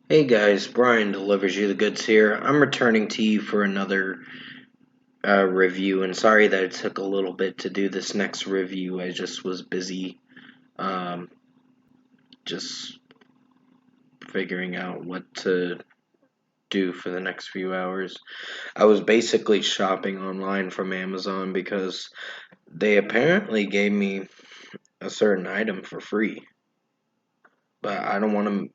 Hey guys, Brian delivers you the goods here. I'm returning to you for another review, and sorry that it took a little bit to do this next review. I just was busy um, just figuring out what to do for the next few hours. I was basically shopping online from Amazon because they apparently gave me a certain item for free, but I don't want to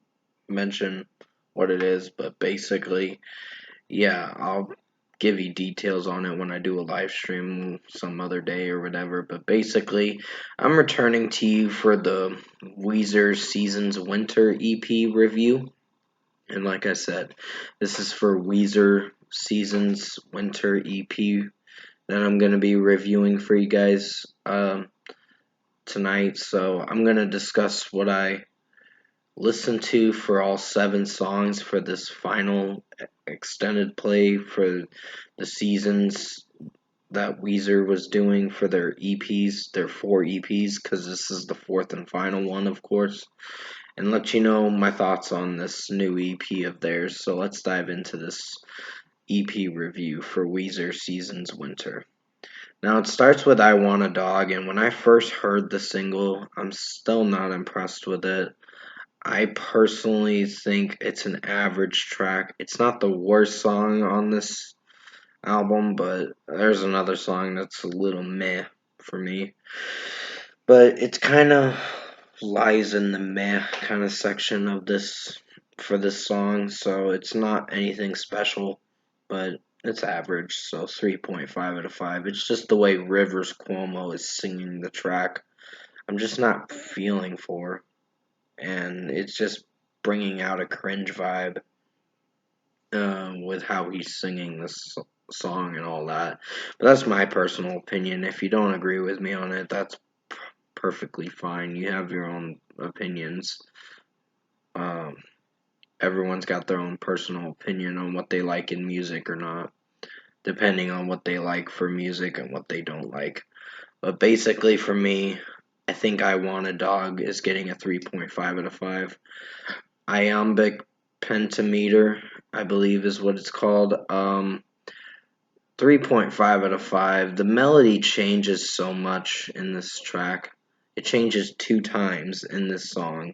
mention what it is, but basically, yeah, I'll give you details on it when I do a live stream some other day or whatever. But basically, I'm returning to you for the Weezer Seasons Winter EP review. And like I said, this is for Weezer Seasons Winter EP that I'm going to be reviewing for you guys tonight. So I'm going to discuss what I listen to for all 7 songs for this final extended play for the seasons that Weezer was doing for their EPs, their 4 EPs, because this is the fourth and final one, of course, and let you know my thoughts on this new EP of theirs. So let's dive into this EP review for Weezer Seasons Winter. Now it starts with I Want a Dog, and when I first heard the single, I'm still not impressed with it. I personally think it's an average track. It's not the worst song on this album, but there's another song that's a little meh for me. But it kind of lies in the meh kind of section of this for this song, so it's not anything special, but it's average, so 3.5 out of 5. It's just the way Rivers Cuomo is singing the track. I'm just not feeling for, and it's just bringing out a cringe vibe with how he's singing this song and all that. But that's my personal opinion. If you don't agree with me on it, that's perfectly fine. You have your own opinions. Um, Everyone's got their own personal opinion on what they like in music or not, depending on what they like for music and what they don't like. But basically, for me, I think I Want a Dog is getting a 3.5 out of 5. Iambic pentameter, I believe is what it's called. 3.5 out of 5. The melody changes so much in this track. It changes 2 times in this song,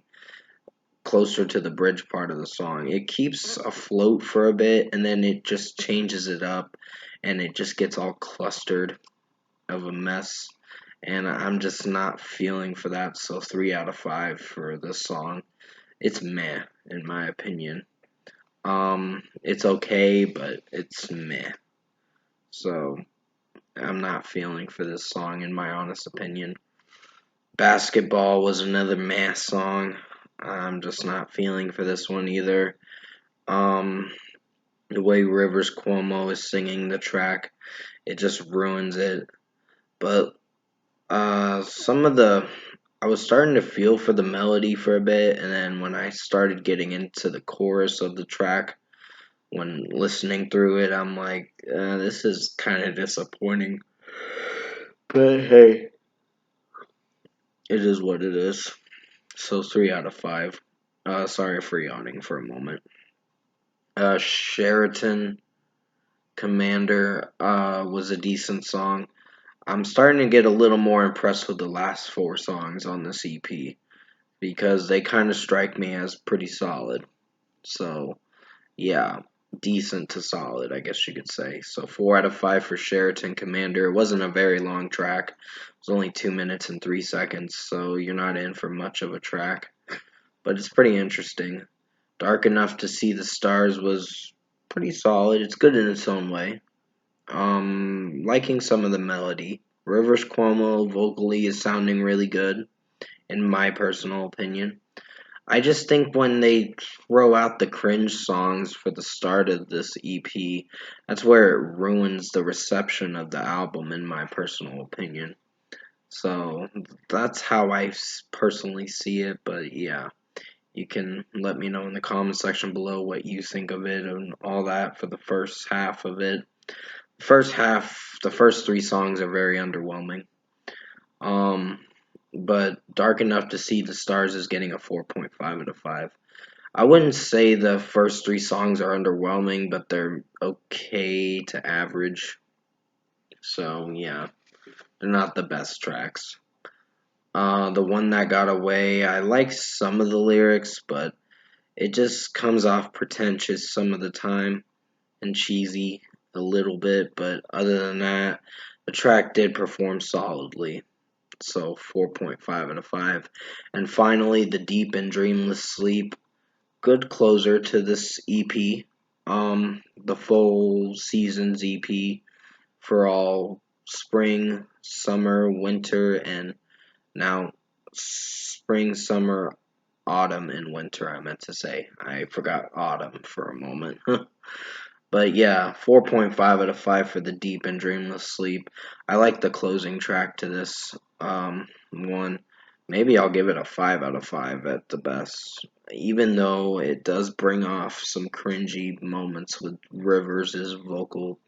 closer to the bridge part of the song. It keeps afloat for a bit and then it just changes it up and it just gets all clustered of a mess. And I'm just not feeling for that, so 3 out of 5 for this song. It's meh, in my opinion. It's okay, but it's meh. So I'm not feeling for this song, in my honest opinion. Basketball was another meh song. I'm just not feeling for this one either. Um, the way Rivers Cuomo is singing the track, it just ruins it. But some of the I was starting to feel for the melody for a bit, and then when I started getting into the chorus of the track, when listening through it, I'm like, this is kind of disappointing. But hey, it is what it is. So 3 out of 5. Sorry for yawning for a moment. Sheraton Commander was a decent song. I'm starting to get a little more impressed with the last 4 songs on this EP because they kind of strike me as pretty solid. So, yeah, decent to solid, I guess you could say. So, 4 out of 5 for Sheraton Commander. It wasn't a very long track, it was only 2 minutes and 3 seconds, so you're not in for much of a track. But it's pretty interesting. Dark Enough to See the Stars was pretty solid. It's good in its own way. Liking some of the melody. Rivers Cuomo vocally is sounding really good, in my personal opinion. I just think when they throw out the cringe songs for the start of this EP, that's where it ruins the reception of the album, in my personal opinion. So that's how I personally see it, but yeah. You can let me know in the comment section below what you think of it and all that for the first half of it. First half, the first 3 songs are very underwhelming. Um, but Dark Enough to See the Stars is getting a 4.5 out of 5. I wouldn't say the first three songs are underwhelming, but they're okay to average. So yeah, they're not the best tracks. The one that got away, I like some of the lyrics, but it just comes off pretentious some of the time and cheesy a little bit. But other than that, the track did perform solidly. So 4.5 out of 5. And finally, The Deep and Dreamless Sleep. Good closer to this EP. The full season's EP for all spring, summer, winter, and now spring, summer, autumn, and winter. I meant to say. I forgot autumn for a moment. But yeah, 4.5 out of 5 for The Deep and Dreamless Sleep. I like the closing track to this one. Maybe I'll give it a 5 out of 5 at the best. Even though it does bring off some cringy moments with Rivers' vocal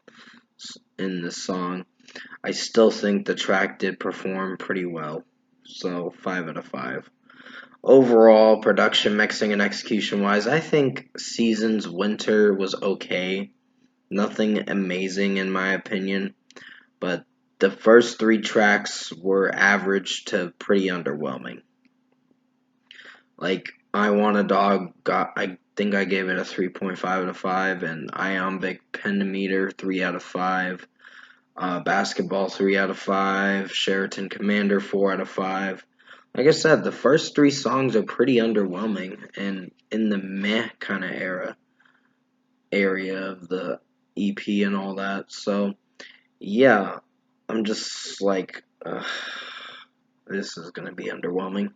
in this song, I still think the track did perform pretty well. So 5 out of 5. Overall, production, mixing, and execution wise, I think Seasons Winter was okay. Nothing amazing in my opinion, but the first three tracks were average to pretty underwhelming. Like I Want a Dog I think I gave it a 3.5 out of 5, and Iambic Pentameter 3 out of 5. Basketball 3 out of 5. Sheraton Commander 4 out of 5. Like I said, the first three songs are pretty underwhelming and in the meh kind of area of the EP and all that. So yeah, I'm just like, this is gonna be underwhelming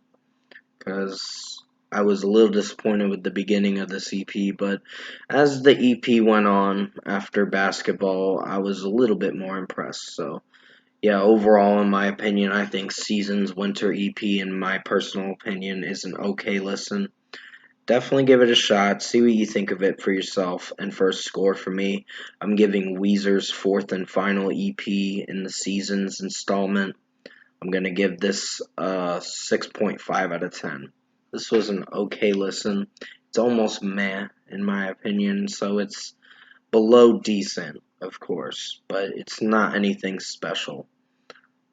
because I was a little disappointed with the beginning of this EP, but as the EP went on after Basketball, I was a little bit more impressed. So yeah, overall, in my opinion, I think Seasons Winter EP, in my personal opinion, is an okay listen. Definitely give it a shot. See what you think of it for yourself. And for a score for me, I'm giving Weezer's fourth and final EP in the Seasons installment. I'm going to give this a 6.5 out of 10. This was an okay listen. It's almost meh, in my opinion, so it's below decent, of course, but it's not anything special.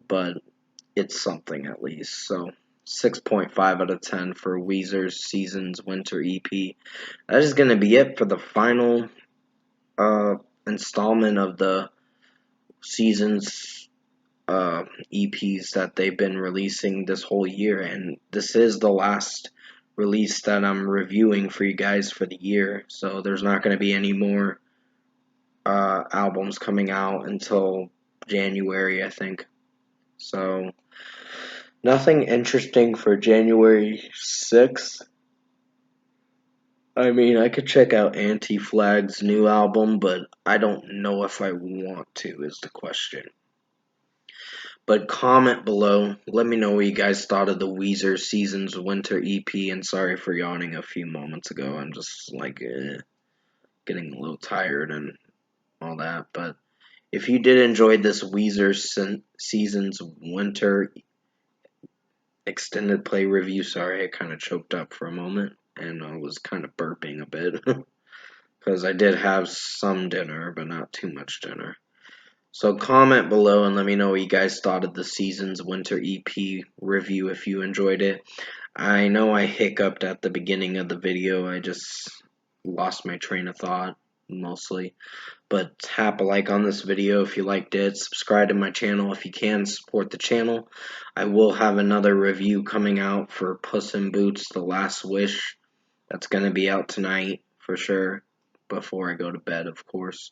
But it's something at least. So 6.5 out of 10 for Weezer's Seasons Winter EP. That is going to be it for the final uh, installment of the Seasons EPs that they've been releasing this whole year. And this is the last release that I'm reviewing for you guys for the year. So there's not going to be any more albums coming out until January, I think. So nothing interesting for January 6th. I mean, I could check out Anti-Flag's new album, but I don't know if I want to, is the question. But comment below. Let me know what you guys thought of the Weezer Seasons Winter EP, and sorry for yawning a few moments ago. I'm just like getting a little tired and all that. But if you did enjoy this Weezer Seasons Winter extended play review, sorry, I kind of choked up for a moment and I was kind of burping a bit because I did have some dinner, but not too much dinner. So comment below and let me know what you guys thought of the Seasons Winter EP review if you enjoyed it. I know I hiccuped at the beginning of the video. I just lost my train of thought mostly. But tap a like on this video if you liked it. Subscribe to my channel if you can. Support the channel. I will have another review coming out for Puss in Boots: The Last Wish. That's going to be out tonight for sure. Before I go to bed, of course.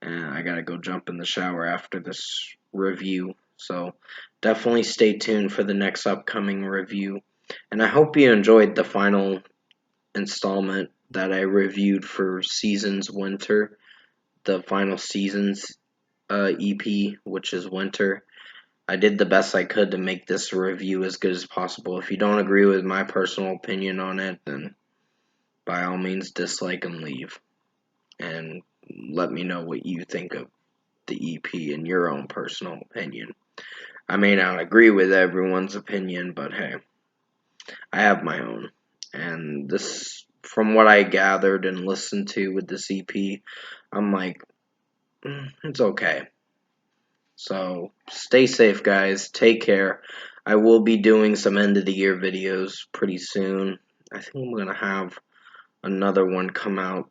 And I got to go jump in the shower after this review. So definitely stay tuned for the next upcoming review. And I hope you enjoyed the final installment that I reviewed for Seasons Winter, the final Seasons EP, which is Winter. I did the best I could to make this review as good as possible. If you don't agree with my personal opinion on it, then by all means dislike and leave. And let me know what you think of the EP in your own personal opinion. I may not agree with everyone's opinion, but hey, I have my own. And this from what I gathered and listened to with this EP, I'm like, it's okay. So stay safe, guys. Take care. I will be doing some end of the year videos pretty soon. I think I'm gonna have another one come out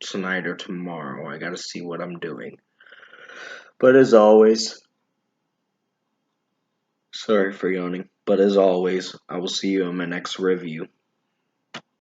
tonight or tomorrow. I gotta see what I'm doing. But as always, sorry for yawning. But as always, I will see you in my next review.